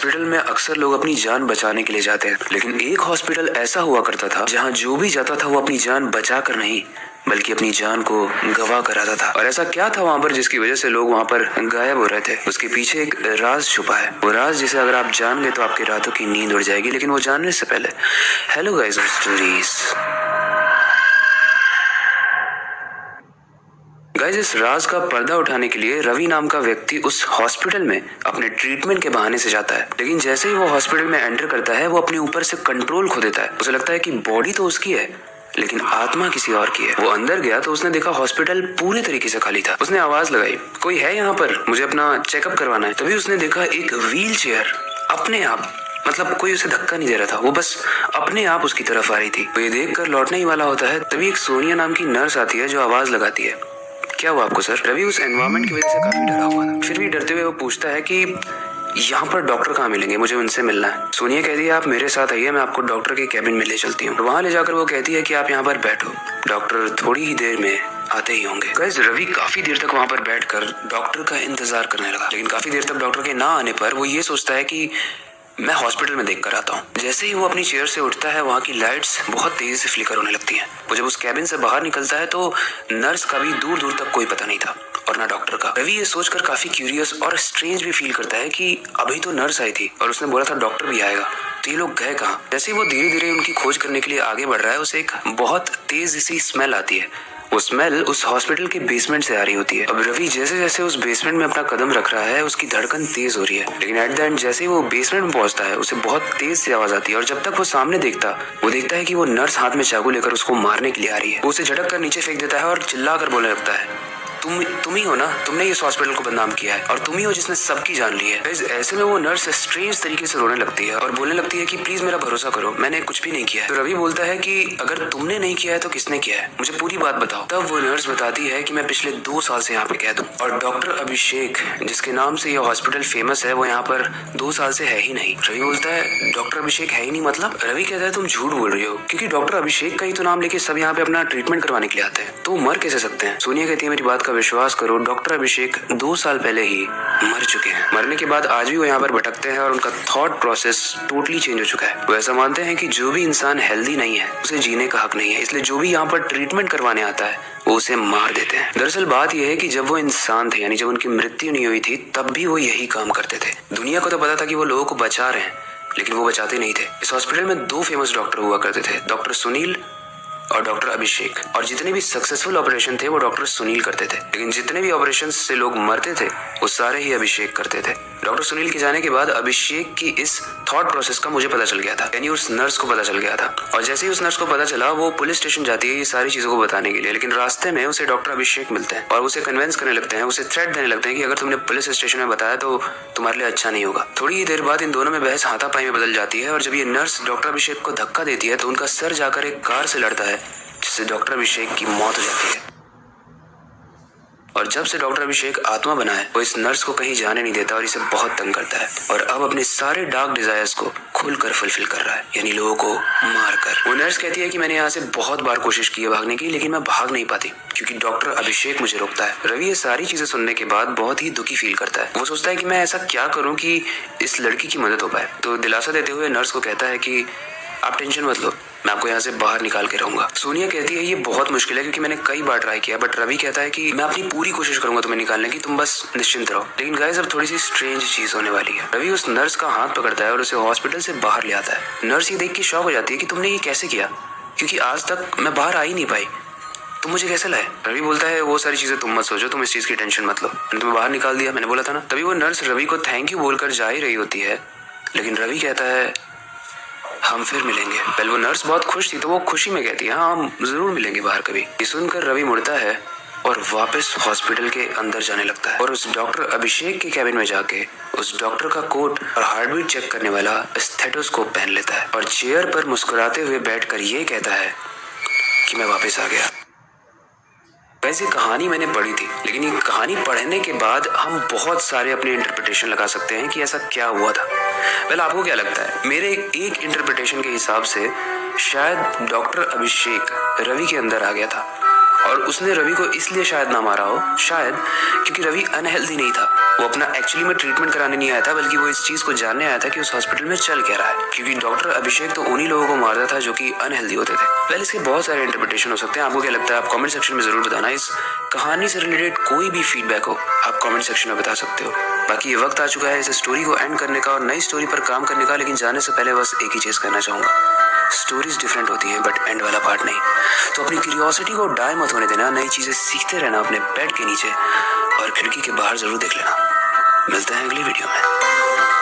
Hospital में अक्सर लोग अपनी जान बचाने के लिए जाते हैं, लेकिन एक हॉस्पिटल ऐसा हुआ करता था जहां जो भी जाता था वो अपनी जान बचा कर नहीं बल्कि अपनी जान को गवा कर आता था। और ऐसा क्या था वहाँ पर जिसकी वजह से लोग वहाँ पर गायब हो रहे थे? उसके पीछे एक राज छुपा है। वो राज जिसे अगर आप जान गए तो आपकी रातों की नींद उड़ जाएगी। लेकिन वो जानने से पहले हेलो गाइस स्टोरीज। गाइस, इस राज का पर्दा उठाने के लिए रवि नाम का व्यक्ति उस हॉस्पिटल में अपने ट्रीटमेंट के बहाने से जाता है। लेकिन जैसे ही वो हॉस्पिटल में एंटर करता है वो अपने ऊपर से कंट्रोल खो देता है। उसे लगता है कि बॉडी तो उसकी है लेकिन आत्मा किसी और की है। वो अंदर गया तो उसने देखा हॉस्पिटल पूरे तरीके से खाली था। उसने आवाज लगाई, कोई है यहाँ पर? मुझे अपना चेकअप करवाना है। तभी उसने देखा एक व्हील चेयर अपने आप, मतलब कोई उसे धक्का नहीं दे रहा था, वो बस अपने आप उसकी तरफ आ रही थी। वो ये देख कर लौटने ही वाला होता है, तभी एक सोनिया नाम की नर्स आती है जो आवाज लगाती है, क्या हुआ आपको सर? रवि उस एनवायरनमेंट की वजह से काफी डरा हुआ था। फिर भी डरते हुए वो पूछता है कि यहाँ पर डॉक्टर कहाँ मिलेंगे, मुझे उनसे मिलना है। सोनिया कहती है आप मेरे साथ आइए, मैं आपको डॉक्टर के कैबिन में ले चलती हूँ। वहाँ ले जाकर वो कहती है कि आप यहाँ पर बैठो, डॉक्टर थोड़ी ही देर में आते ही होंगे। गाइस, रवि काफी देर तक वहाँ पर बैठकर डॉक्टर का इंतजार करने लगा। लेकिन काफी देर तक डॉक्टर के ना आने पर वो ये सोचता है कि मैं हॉस्पिटल में देख कर आता हूँ। जैसे ही वो अपनी चेयर से उठता है वहाँ की लाइट्स बहुत तेजी से फ्लिकर होने लगती हैं। वो जब उस कैबिन से बाहर निकलता है तो नर्स का भी दूर दूर तक कोई पता नहीं था और ना डॉक्टर का। रवि ये सोचकर काफी क्यूरियस और स्ट्रेंज भी फील करता है कि अभी तो नर्स आई थी और उसने बोला था डॉक्टर भी आएगा, तो ये लोग गए कहाँ? जैसे ही वो धीरे धीरे उनकी खोज करने के लिए आगे बढ़ रहा है उसे एक बहुत तेज सी स्मेल आती है। वो स्मेल उस हॉस्पिटल के बेसमेंट से आ रही होती है। अब रवि जैसे जैसे उस बेसमेंट में अपना कदम रख रहा है उसकी धड़कन तेज हो रही है। लेकिन एट द एंड जैसे ही वो बेसमेंट में पहुंचता है उसे बहुत तेज से आवाज आती है और जब तक वो सामने वो देखता है कि वो नर्स हाथ में चाकू लेकर उसको मारने के लिए आ रही है। वो उसे झटक कर नीचे फेंक देता है और चिल्ला कर बोलने लगता है, तुम ही हो ना, तुमने इस हॉस्पिटल को बदनाम किया है और तुम ही हो जिसने सबकी जान ली है। ऐसे में वो नर्स स्ट्रेंज तरीके से रोने लगती है और बोलने लगती है कि प्लीज मेरा भरोसा करो, मैंने कुछ भी नहीं किया है। तो रवि बोलता है कि अगर तुमने नहीं किया है तो किसने किया है, मुझे पूरी बात बताओ। तब वो नर्स बताती है कि मैं पिछले 2 साल से यहाँ पे कैद हूँ और डॉक्टर अभिषेक जिसके नाम से यह हॉस्पिटल फेमस है वो यहाँ पर 2 साल से है ही नहीं। रवि बोलता है डॉक्टर अभिषेक है ही नहीं मतलब? रवि कहता है तुम झूठ बोल रही हो, क्योंकि डॉक्टर अभिषेक का ही तो नाम लेके सब यहाँ पे अपना ट्रीटमेंट करवाने के लिए आते हैं, तो मर कैसे सकते हैं? सोनिया कहती है मेरी बात का विश्वास करो, डॉक्टर अभिषेक 2 साल पहले ही मर चुके हैं। मरने के बाद आज भी वो यहाँ पर भटकते हैं और उनका थॉट प्रोसेस टोटली चेंज हो चुका है। वो ऐसा मानते हैं कि जो भी इंसान हेल्दी नहीं है उसे जीने का हक नहीं है, इसलिए जो भी यहाँ पर ट्रीटमेंट करवाने आता है वो उसे मार देते हैं। दरअसल बात यह है कि जब वो इंसान थे, यानी जब उनकी मृत्यु नहीं हुई थी, तब भी वो यही काम करते थे। दुनिया को तो पता था कि वो लोगों को बचा रहे हैं, लेकिन वो बचाते नहीं थे। इस हॉस्पिटल में 2 फेमस डॉक्टर हुआ करते थे, डॉक्टर सुनील और डॉक्टर अभिषेक। और जितने भी सक्सेसफुल ऑपरेशन थे वो डॉक्टर सुनील करते थे, लेकिन जितने भी ऑपरेशन से लोग मरते थे वो सारे ही अभिषेक करते थे। डॉक्टर सुनील के जाने के बाद अभिषेक की इस थॉट प्रोसेस का मुझे पता चल गया था, यानी उस नर्स को पता चल गया था। और जैसे ही उस नर्स को पता चला वो पुलिस स्टेशन जाती है ये सारी चीजों को बताने के लिए, लेकिन रास्ते में उसे डॉक्टर अभिषेक मिलते हैं और उसे कन्विंस करने लगते हैं, उसे थ्रेट देने लगते हैं कि अगर तुमने पुलिस स्टेशन में बताया तो तुम्हारे लिए अच्छा नहीं होगा। थोड़ी ही देर बाद इन दोनों में बहस हाथापाई में बदल जाती है और जब ये नर्स डॉक्टर अभिषेक को धक्का देती है तो उनका सर जाकर एक कार से लड़ता है, जिससे डॉक्टर अभिषेक की मौत हो जाती है। और जब से डॉक्टर अभिषेक आत्मा बना है वो इस नर्स को कहीं जाने नहीं देता और इसे बहुत तंग करता है और अब अपने सारे डार्क डिजायर्स को खुलकर फुलफिल कर रहा है, यानी लोगों को मारकर। वो नर्स कहती है कि मैंने यहाँ से बहुत बार कोशिश की है भागने की, लेकिन मैं भाग नहीं पाती क्योंकि डॉक्टर अभिषेक मुझे रोकता है। रवि ये सारी चीजें सुनने के बाद बहुत ही दुखी फील करता है। वो सोचता है कि मैं ऐसा क्या करूँ कि इस लड़की की मदद हो पाए। तो दिलासा देते हुए नर्स को कहता है कि आप टेंशन मत लो, मैं आपको यहाँ से बाहर निकाल के रहूंगा। सोनिया कहती है ये बहुत मुश्किल है क्योंकि मैंने कई बार ट्राई किया, बट रवि कहता है कि मैं अपनी पूरी कोशिश करूंगा तुम्हें निकालने की, तुम बस निश्चिंत रहो। लेकिन गाइस अब थोड़ी सी स्ट्रेंज चीज होने वाली है। रवि उस नर्स का हाथ पकड़ता है और उसे हॉस्पिटल से बाहर ले आता है। नर्स ये देख के शॉक हो जाती है कि तुमने ये कैसे किया, क्योंकि आज तक मैं बाहर आ ही नहीं पाई, तुम मुझे कैसे लाए? रवि बोलता है वो सारी चीजें तुम मत सोचो, तुम इस चीज की टेंशन मत लो, मैंने तुम्हें बाहर निकाल दिया, मैंने बोला था ना। तभी वो नर्स रवि को थैंक यू बोलकर जा ही रही होती है, लेकिन रवि कहता है हम फिर मिलेंगे। पहले वो नर्स बहुत खुश थी तो वो खुशी में कहती है हाँ हम जरूर मिलेंगे बाहर कभी। ये सुनकर रवि मुड़ता है और वापस हॉस्पिटल के अंदर जाने लगता है और उस डॉक्टर अभिषेक के कैबिन में जाके उस डॉक्टर का कोट और हार्टबीट चेक करने वाला स्टेथोस्कोप पहन लेता है और चेयर पर मुस्कुराते हुए बैठकर ये कहता है कि मैं वापस आ गया। वैसे कहानी मैंने पढ़ी थी, लेकिन ये कहानी पढ़ने के बाद हम बहुत सारे अपने इंटरप्रिटेशन लगा सकते हैं कि ऐसा क्या हुआ था। वेल आपको क्या लगता है? मेरे एक इंटरप्रिटेशन के हिसाब से शायद डॉक्टर अभिषेक रवि के अंदर आ गया था और उसने रवि को इसलिए शायद ना मारा हो, शायद क्योंकि रवि अनहेल्दी नहीं था, वो अपना एक्चुअली में ट्रीटमेंट कराने नहीं आया था, बल्कि वो इस चीज को जानने आया था कि उस हॉस्पिटल में चल क्या रहा है, क्योंकि डॉक्टर अभिषेक तो उन्हीं लोगों को मारता था जो कि अनहेल्दी होते थे। वेल, इसके बहुत सारे इंटरप्रिटेशन हो सकते हैं। आपको क्या लगता है? आप कमेंट सेक्शन में जरूर बताना। इस कहानी से रिलेटेड कोई भी फीडबैक हो आप कमेंट सेक्शन में बता सकते हो। बाकी ये वक्त आ चुका है इस स्टोरी को एंड करने का और नई स्टोरी पर काम करने का, लेकिन जाने से पहले बस एक ही चीज करना चाहूंगा, स्टोरीज डिफरेंट होती हैं बट एंड वाला पार्ट नहीं। तो अपनी क्यूरियोसिटी को डाई मत होने देना, नई चीजें सीखते रहना अपने बेड के नीचे और खिड़की के बाहर जरूर देख लेना। मिलते हैं अगली वीडियो में।